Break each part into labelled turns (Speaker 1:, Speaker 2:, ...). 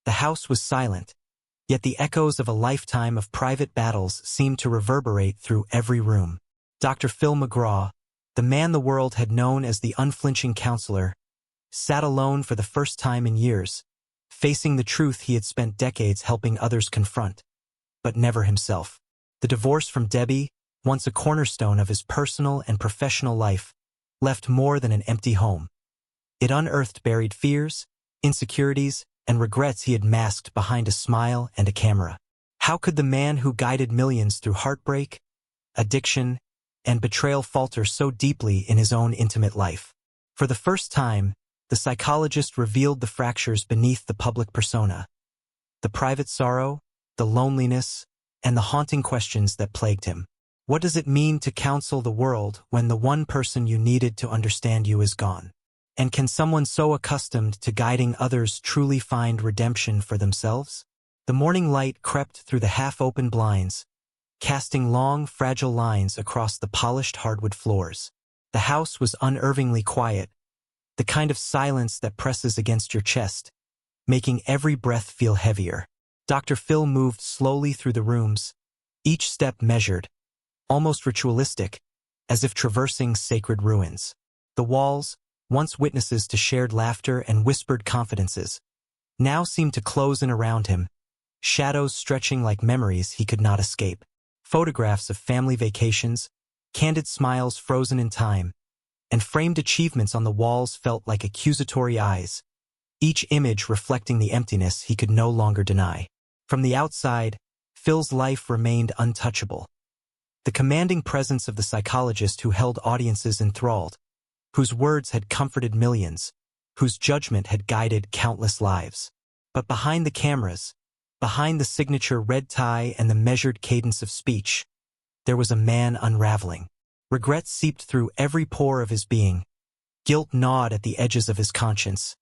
Speaker 1: The house was silent, yet the echoes of a lifetime of private battles seemed to reverberate through every room. Dr. Phil McGraw, the man the world had known as the unflinching counselor, sat alone for the first time in years, facing the truth he had spent decades helping others confront, but never himself. The divorce from Debbie, once a cornerstone of his personal and professional life, left more than an empty home. It unearthed buried fears, insecurities, and regrets he had masked behind a smile and a camera. How could the man who guided millions through heartbreak, addiction, and betrayal falter so deeply in his own intimate life? For the first time, the psychologist revealed the fractures beneath the public persona. The private sorrow, the loneliness, and the haunting questions that plagued him. What does it mean to counsel the world when the one person you needed to understand you is gone? And can someone so accustomed to guiding others truly find redemption for themselves? The morning light crept through the half-open blinds, casting long, fragile lines across the polished hardwood floors. The house was unnervingly quiet, the kind of silence that presses against your chest, making every breath feel heavier. Dr. Phil moved slowly through the rooms, each step measured, almost ritualistic, as if traversing sacred ruins. The walls, once witnesses to shared laughter and whispered confidences, now seemed to close in around him, shadows stretching like memories he could not escape. Photographs of family vacations, candid smiles frozen in time, and framed achievements on the walls felt like accusatory eyes, each image reflecting the emptiness he could no longer deny. From the outside, Phil's life remained untouchable. The commanding presence of the psychologist who held audiences enthralled, whose words had comforted millions, whose judgment had guided countless lives. But behind the cameras, behind the signature red tie and the measured cadence of speech, there was a man unraveling. Regret seeped through every pore of his being, guilt gnawed at the edges of his conscience,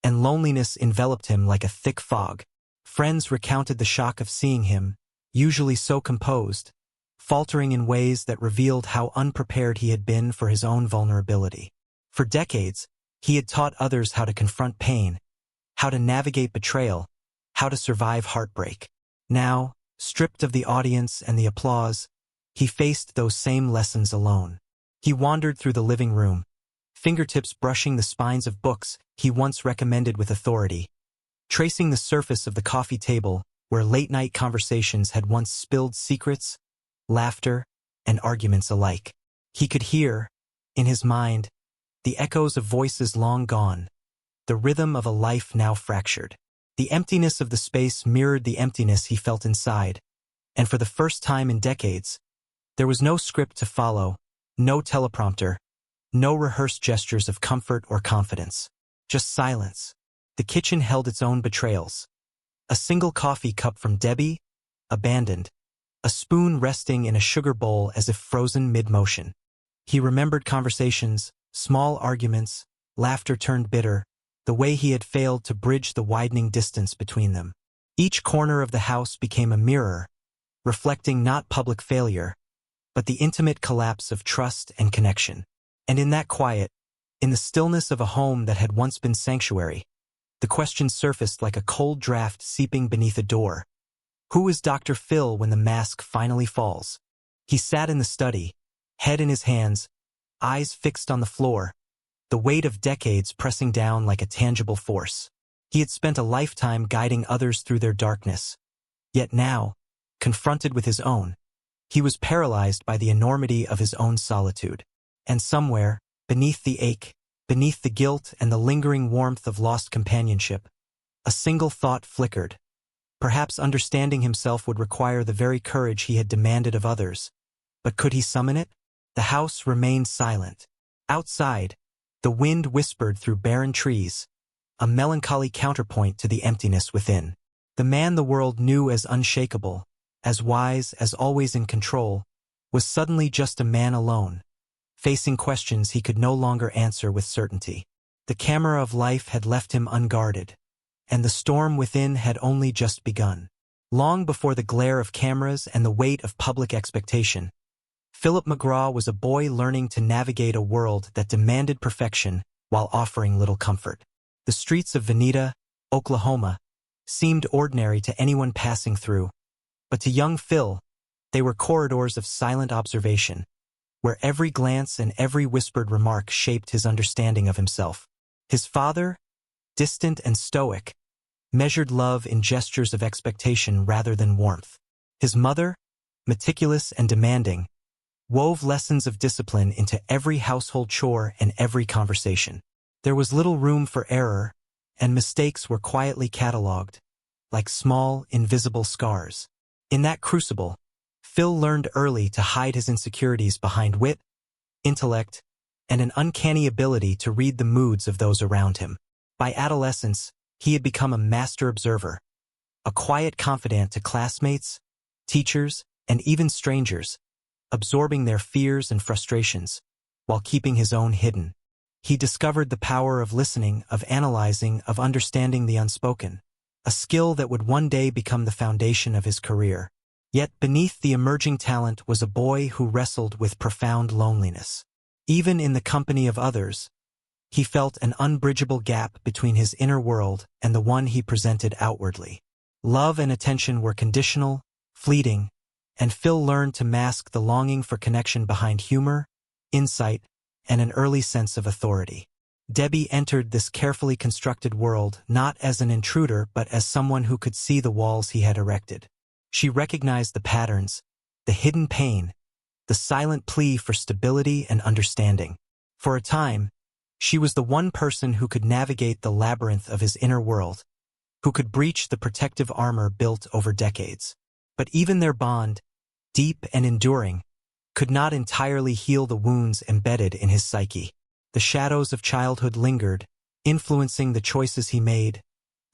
Speaker 1: and loneliness enveloped him like a thick fog. Friends recounted the shock of seeing him, usually so composed, faltering in ways that revealed how unprepared he had been for his own vulnerability. For decades, he had taught others how to confront pain, how to navigate betrayal, how to survive heartbreak. Now, stripped of the audience and the applause, he faced those same lessons alone. He wandered through the living room, fingertips brushing the spines of books he once recommended with authority, tracing the surface of the coffee table where late-night conversations had once spilled secrets, laughter, and arguments alike. He could hear, in his mind, the echoes of voices long gone, the rhythm of a life now fractured. The emptiness of the space mirrored the emptiness he felt inside, and for the first time in decades, there was no script to follow, no teleprompter, no rehearsed gestures of comfort or confidence. Just silence. The kitchen held its own betrayals. A single coffee cup from Debbie, abandoned, a spoon resting in a sugar bowl as if frozen mid-motion. He remembered conversations, small arguments, laughter turned bitter, the way he had failed to bridge the widening distance between them. Each corner of the house became a mirror, reflecting not public failure, but the intimate collapse of trust and connection. And in that quiet, in the stillness of a home that had once been sanctuary, the question surfaced like a cold draft seeping beneath a door. Who is Dr. Phil when the mask finally falls? He sat in the study, head in his hands, eyes fixed on the floor, the weight of decades pressing down like a tangible force. He had spent a lifetime guiding others through their darkness. Yet now, confronted with his own, he was paralyzed by the enormity of his own solitude. And somewhere, beneath the ache, beneath the guilt and the lingering warmth of lost companionship, a single thought flickered. Perhaps understanding himself would require the very courage he had demanded of others. But could he summon it? The house remained silent. Outside, the wind whispered through barren trees, a melancholy counterpoint to the emptiness within. The man the world knew as unshakable, as wise, as always in control, was suddenly just a man alone, facing questions he could no longer answer with certainty. The camera of life had left him unguarded, and the storm within had only just begun. Long before the glare of cameras and the weight of public expectation, Philip McGraw was a boy learning to navigate a world that demanded perfection while offering little comfort. The streets of Veneta, Oklahoma, seemed ordinary to anyone passing through, but to young Phil, they were corridors of silent observation, where every glance and every whispered remark shaped his understanding of himself. His father, distant and stoic, measured love in gestures of expectation rather than warmth. His mother, meticulous and demanding, wove lessons of discipline into every household chore and every conversation. There was little room for error, and mistakes were quietly catalogued, like small, invisible scars. In that crucible, Phil learned early to hide his insecurities behind wit, intellect, and an uncanny ability to read the moods of those around him. By adolescence, he had become a master observer, a quiet confidant to classmates, teachers, and even strangers, absorbing their fears and frustrations, while keeping his own hidden. He discovered the power of listening, of analyzing, of understanding the unspoken, a skill that would one day become the foundation of his career. Yet beneath the emerging talent was a boy who wrestled with profound loneliness. Even in the company of others, he felt an unbridgeable gap between his inner world and the one he presented outwardly. Love and attention were conditional, fleeting, and Phil learned to mask the longing for connection behind humor, insight, and an early sense of authority. Debbie entered this carefully constructed world not as an intruder but as someone who could see the walls he had erected. She recognized the patterns, the hidden pain, the silent plea for stability and understanding. For a time, she was the one person who could navigate the labyrinth of his inner world, who could breach the protective armor built over decades. But even their bond, deep and enduring, could not entirely heal the wounds embedded in his psyche. The shadows of childhood lingered, influencing the choices he made,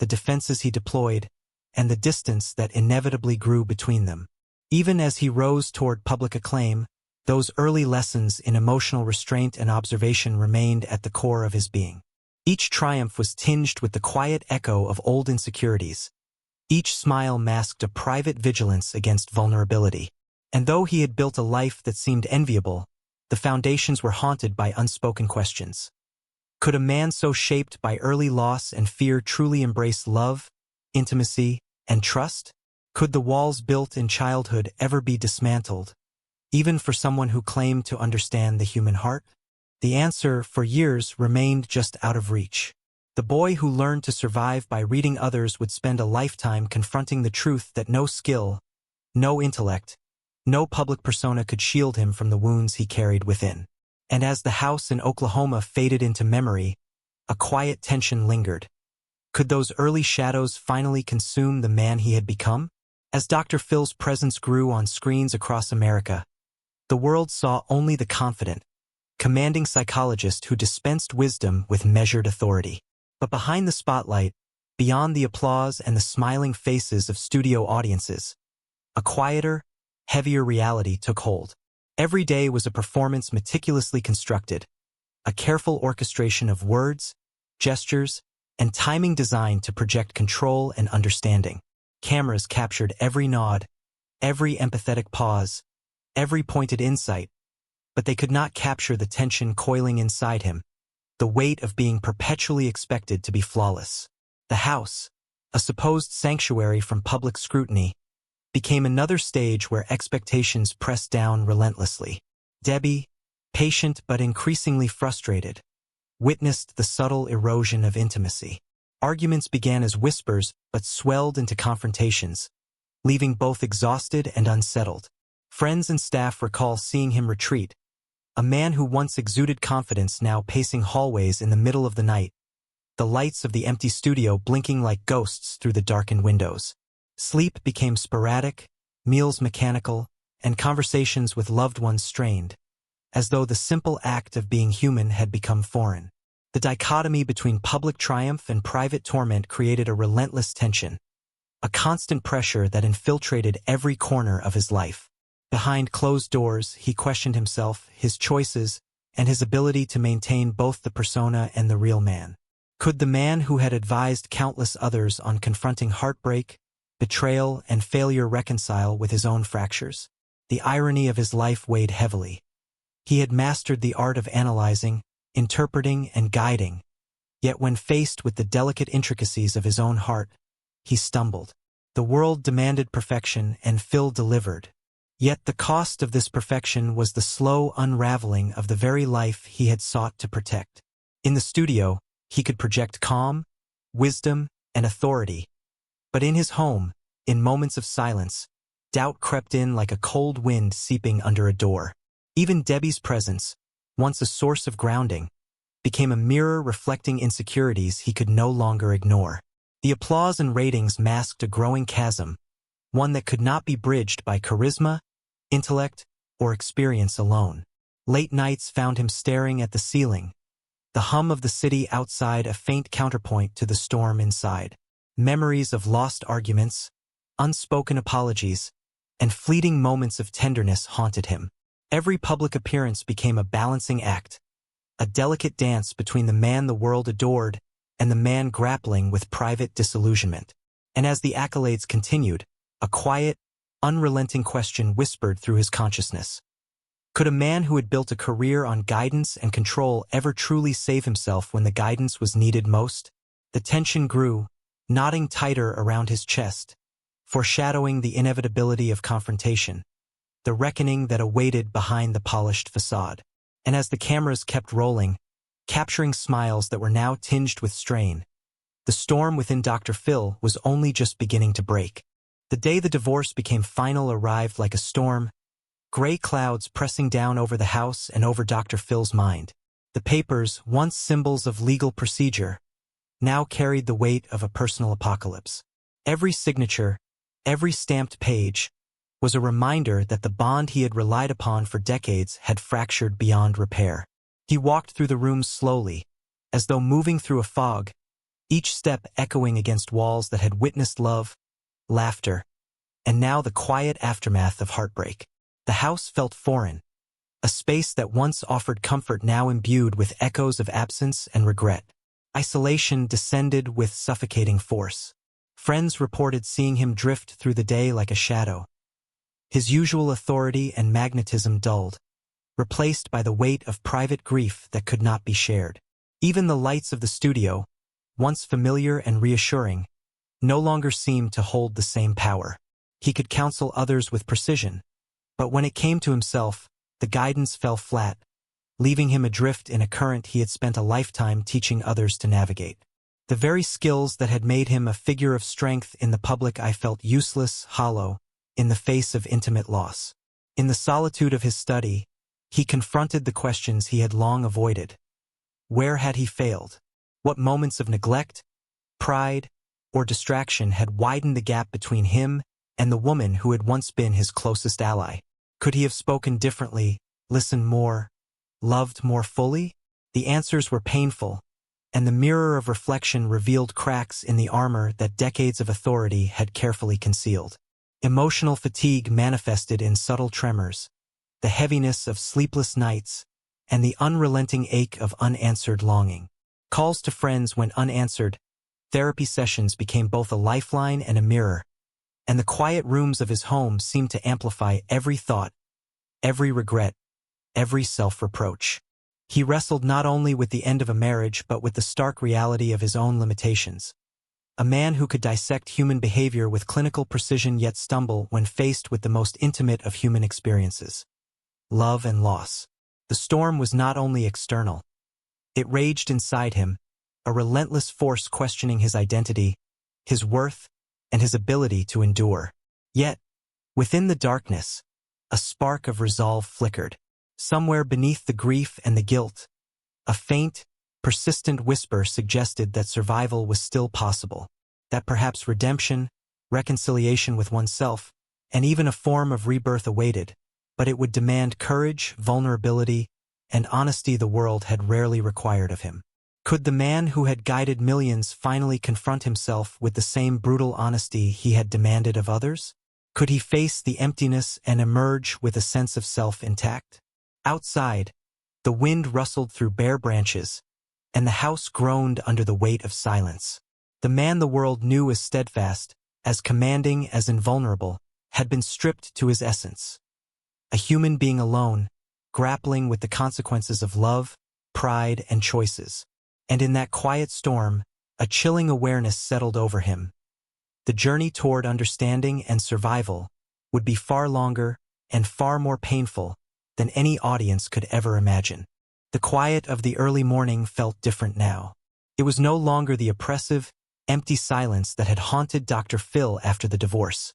Speaker 1: the defenses he deployed, and the distance that inevitably grew between them. Even as he rose toward public acclaim, those early lessons in emotional restraint and observation remained at the core of his being. Each triumph was tinged with the quiet echo of old insecurities. Each smile masked a private vigilance against vulnerability. And though he had built a life that seemed enviable, the foundations were haunted by unspoken questions. Could a man so shaped by early loss and fear truly embrace love, intimacy, and trust? Could the walls built in childhood ever be dismantled, even for someone who claimed to understand the human heart? The answer, for years, remained just out of reach. The boy who learned to survive by reading others would spend a lifetime confronting the truth that no skill, no intellect, no public persona could shield him from the wounds he carried within. And as the house in Oklahoma faded into memory, a quiet tension lingered. Could those early shadows finally consume the man he had become? As Dr. Phil's presence grew on screens across America, the world saw only the confident, commanding psychologist who dispensed wisdom with measured authority. But behind the spotlight, beyond the applause and the smiling faces of studio audiences, a quieter, heavier reality took hold. Every day was a performance meticulously constructed, a careful orchestration of words, gestures, and timing designed to project control and understanding. Cameras captured every nod, every empathetic pause, every pointed insight, but they could not capture the tension coiling inside him, the weight of being perpetually expected to be flawless. The house, a supposed sanctuary from public scrutiny, became another stage where expectations pressed down relentlessly. Debbie, patient but increasingly frustrated, witnessed the subtle erosion of intimacy. Arguments began as whispers but swelled into confrontations, leaving both exhausted and unsettled. Friends and staff recall seeing him retreat, a man who once exuded confidence now pacing hallways in the middle of the night, the lights of the empty studio blinking like ghosts through the darkened windows. Sleep became sporadic, meals mechanical, and conversations with loved ones strained, as though the simple act of being human had become foreign. The dichotomy between public triumph and private torment created a relentless tension, a constant pressure that infiltrated every corner of his life. Behind closed doors, he questioned himself, his choices, and his ability to maintain both the persona and the real man. Could the man who had advised countless others on confronting heartbreak, betrayal, and failure reconcile with his own fractures? The irony of his life weighed heavily. He had mastered the art of analyzing, interpreting, and guiding, yet when faced with the delicate intricacies of his own heart, he stumbled. The world demanded perfection, and Phil delivered. Yet the cost of this perfection was the slow unraveling of the very life he had sought to protect. In the studio, he could project calm, wisdom, and authority. But in his home, in moments of silence, doubt crept in like a cold wind seeping under a door. Even Debbie's presence, once a source of grounding, became a mirror reflecting insecurities he could no longer ignore. The applause and ratings masked a growing chasm, one that could not be bridged by charisma, intellect, or experience alone. Late nights found him staring at the ceiling, the hum of the city outside a faint counterpoint to the storm inside. Memories of lost arguments, unspoken apologies, and fleeting moments of tenderness haunted him. Every public appearance became a balancing act, a delicate dance between the man the world adored and the man grappling with private disillusionment. And as the accolades continued, a quiet, unrelenting question whispered through his consciousness. Could a man who had built a career on guidance and control ever truly save himself when the guidance was needed most? The tension grew, knotting tighter around his chest, foreshadowing the inevitability of confrontation, the reckoning that awaited behind the polished facade. And as the cameras kept rolling, capturing smiles that were now tinged with strain, the storm within Dr. Phil was only just beginning to break. The day the divorce became final arrived like a storm, gray clouds pressing down over the house and over Dr. Phil's mind. The papers, once symbols of legal procedure, now carried the weight of a personal apocalypse. Every signature, every stamped page, was a reminder that the bond he had relied upon for decades had fractured beyond repair. He walked through the rooms slowly, as though moving through a fog, each step echoing against walls that had witnessed love, laughter, and now the quiet aftermath of heartbreak. The house felt foreign, a space that once offered comfort now imbued with echoes of absence and regret. Isolation descended with suffocating force. Friends reported seeing him drift through the day like a shadow, his usual authority and magnetism dulled, replaced by the weight of private grief that could not be shared. Even the lights of the studio, once familiar and reassuring, no longer seemed to hold the same power. He could counsel others with precision, but when it came to himself, the guidance fell flat, leaving him adrift in a current he had spent a lifetime teaching others to navigate. The very skills that had made him a figure of strength in the public eye felt useless, hollow, in the face of intimate loss. In the solitude of his study, he confronted the questions he had long avoided. Where had he failed? What moments of neglect, pride, or distraction had widened the gap between him and the woman who had once been his closest ally? Could he have spoken differently, listened more, loved more fully? The answers were painful, and the mirror of reflection revealed cracks in the armor that decades of authority had carefully concealed. Emotional fatigue manifested in subtle tremors, the heaviness of sleepless nights, and the unrelenting ache of unanswered longing. Calls to friends went unanswered, therapy sessions became both a lifeline and a mirror, and the quiet rooms of his home seemed to amplify every thought, every regret, every self-reproach. He wrestled not only with the end of a marriage but with the stark reality of his own limitations. A man who could dissect human behavior with clinical precision yet stumble when faced with the most intimate of human experiences: love and loss. The storm was not only external. It raged inside him, a relentless force questioning his identity, his worth, and his ability to endure. Yet, within the darkness, a spark of resolve flickered. Somewhere beneath the grief and the guilt, a faint, persistent whisper suggested that survival was still possible, that perhaps redemption, reconciliation with oneself, and even a form of rebirth awaited, but it would demand courage, vulnerability, and honesty the world had rarely required of him. Could the man who had guided millions finally confront himself with the same brutal honesty he had demanded of others? Could he face the emptiness and emerge with a sense of self intact? Outside, the wind rustled through bare branches, and the house groaned under the weight of silence. The man the world knew as steadfast, as commanding, as invulnerable, had been stripped to his essence. A human being alone, grappling with the consequences of love, pride, and choices. And in that quiet storm, a chilling awareness settled over him. The journey toward understanding and survival would be far longer and far more painful than any audience could ever imagine. The quiet of the early morning felt different now. It was no longer the oppressive, empty silence that had haunted Dr. Phil after the divorce.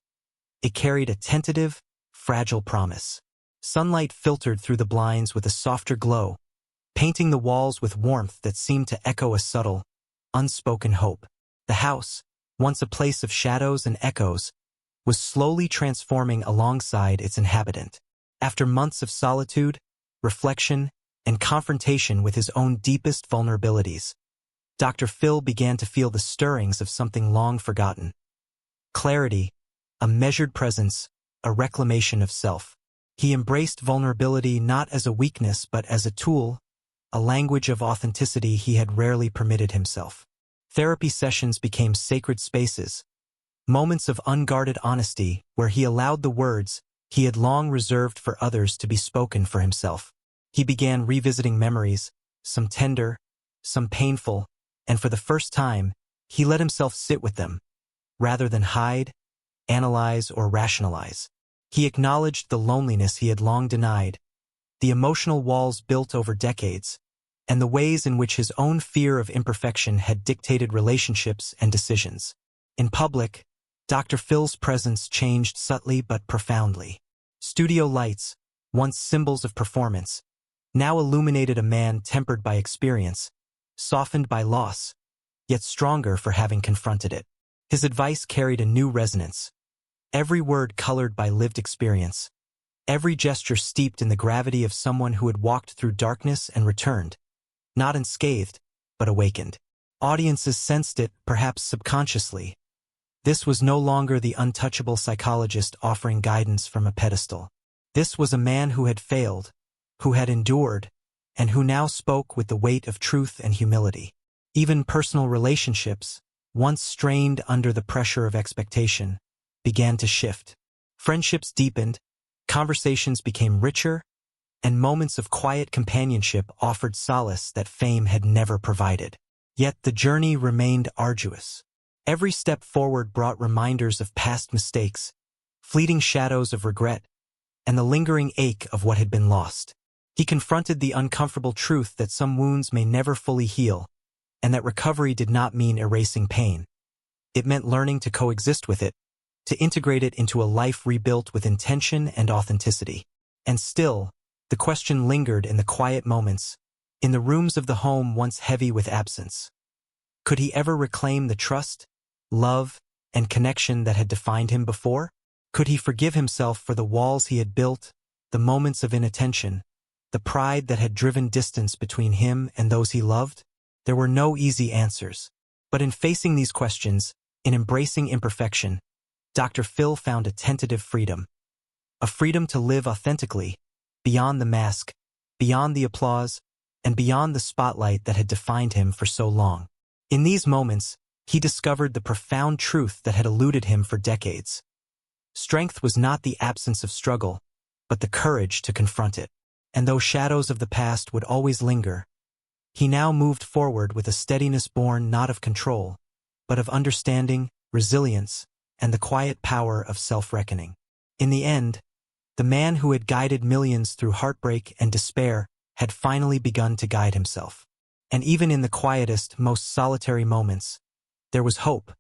Speaker 1: It carried a tentative, fragile promise. Sunlight filtered through the blinds with a softer glow, painting the walls with warmth that seemed to echo a subtle, unspoken hope. The house, once a place of shadows and echoes, was slowly transforming alongside its inhabitant. After months of solitude, reflection, and confrontation with his own deepest vulnerabilities, Dr. Phil began to feel the stirrings of something long forgotten. Clarity, a measured presence, a reclamation of self. He embraced vulnerability not as a weakness but as a tool, a language of authenticity he had rarely permitted himself. Therapy sessions became sacred spaces, moments of unguarded honesty where he allowed the words he had long reserved for others to be spoken for himself. He began revisiting memories, some tender, some painful, and for the first time, he let himself sit with them, rather than hide, analyze, or rationalize. He acknowledged the loneliness he had long denied, the emotional walls built over decades, and the ways in which his own fear of imperfection had dictated relationships and decisions. In public, Dr. Phil's presence changed subtly but profoundly. Studio lights, once symbols of performance, now illuminated a man tempered by experience, softened by loss, yet stronger for having confronted it. His advice carried a new resonance, every word colored by lived experience, every gesture steeped in the gravity of someone who had walked through darkness and returned, not unscathed, but awakened. Audiences sensed it, perhaps subconsciously. This was no longer the untouchable psychologist offering guidance from a pedestal. This was a man who had failed, who had endured, and who now spoke with the weight of truth and humility. Even personal relationships, once strained under the pressure of expectation, began to shift. Friendships deepened, conversations became richer, and moments of quiet companionship offered solace that fame had never provided. Yet the journey remained arduous. Every step forward brought reminders of past mistakes, fleeting shadows of regret, and the lingering ache of what had been lost. He confronted the uncomfortable truth that some wounds may never fully heal, and that recovery did not mean erasing pain. It meant learning to coexist with it, to integrate it into a life rebuilt with intention and authenticity. And still, the question lingered in the quiet moments, in the rooms of the home once heavy with absence. Could he ever reclaim the trust, love, and connection that had defined him before? Could he forgive himself for the walls he had built, the moments of inattention, the pride that had driven distance between him and those he loved? There were no easy answers. But in facing these questions, in embracing imperfection, Dr. Phil found a tentative freedom. A freedom to live authentically, beyond the mask, beyond the applause, and beyond the spotlight that had defined him for so long. In these moments, he discovered the profound truth that had eluded him for decades. Strength was not the absence of struggle, but the courage to confront it. And though shadows of the past would always linger, he now moved forward with a steadiness born not of control, but of understanding, resilience, and the quiet power of self-reckoning. In the end, the man who had guided millions through heartbreak and despair had finally begun to guide himself. And even in the quietest, most solitary moments, there was hope,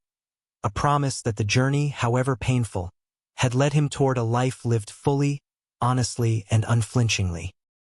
Speaker 1: a promise that the journey, however painful, had led him toward a life lived fully, honestly, and unflinchingly.